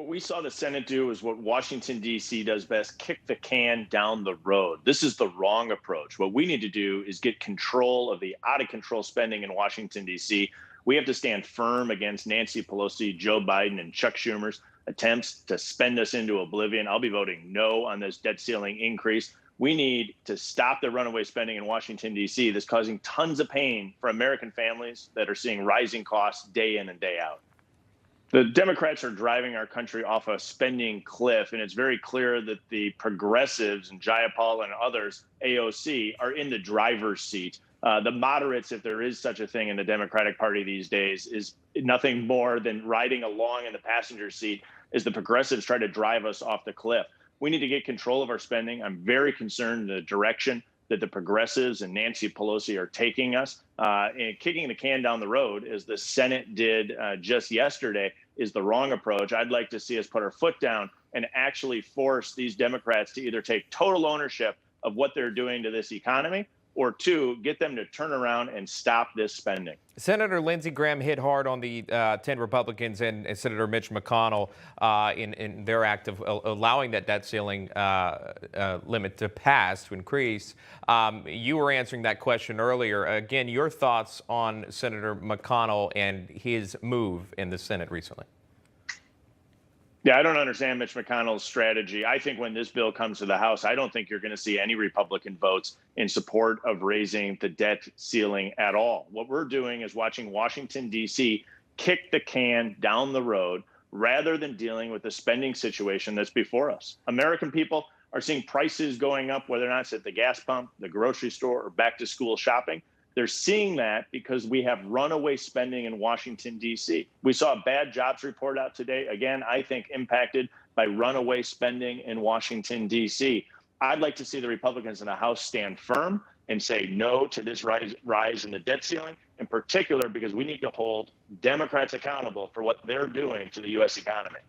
What we saw the Senate do is what Washington, D.C. does best, kick the can down the road. This is the wrong approach. What we need to do is get control of the out-of-control spending in Washington, D.C. We have to stand firm against Nancy Pelosi, Joe Biden, and Chuck Schumer's attempts to spend us into oblivion. I'll be voting no on this debt ceiling increase. We need to stop the runaway spending in Washington, D.C. that's causing tons of pain for American families that are seeing rising costs day in and day out. The Democrats are driving our country off a spending cliff, and it's very clear that the progressives and Jayapal and others, AOC, are in the driver's seat. The moderates, if there is such a thing in the Democratic Party these days, is nothing more than riding along in the passenger seat as the progressives try to drive us off the cliff. We need to get control of our spending. I'm very concerned in the direction that the progressives and Nancy Pelosi are taking us, and kicking the can down the road, as the Senate did just yesterday, is the wrong approach. I'd like to see us put our foot down and actually force these Democrats to either take total ownership of what they're doing to this economy, or two, get them to turn around and stop this spending. Senator Lindsey Graham hit hard on the 10 Republicans and Senator Mitch McConnell in their act of allowing that debt ceiling limit to pass, to increase. You were answering that question earlier. Again, your thoughts on Senator McConnell and his move in the Senate recently. Yeah, I don't understand Mitch McConnell's strategy. I think when this bill comes to the House, I don't think you're going to see any Republican votes in support of raising the debt ceiling at all. What we're doing is watching Washington, D.C. kick the can down the road rather than dealing with the spending situation that's before us. American people are seeing prices going up, whether or not it's at the gas pump, the grocery store, or back to school shopping. They're seeing that because we have runaway spending in Washington, D.C. We saw a bad jobs report out today. Again, I think impacted by runaway spending in Washington, D.C. I'd like to see the Republicans in the House stand firm and say no to this rise in the debt ceiling, in particular because we need to hold Democrats accountable for what they're doing to the U.S. economy.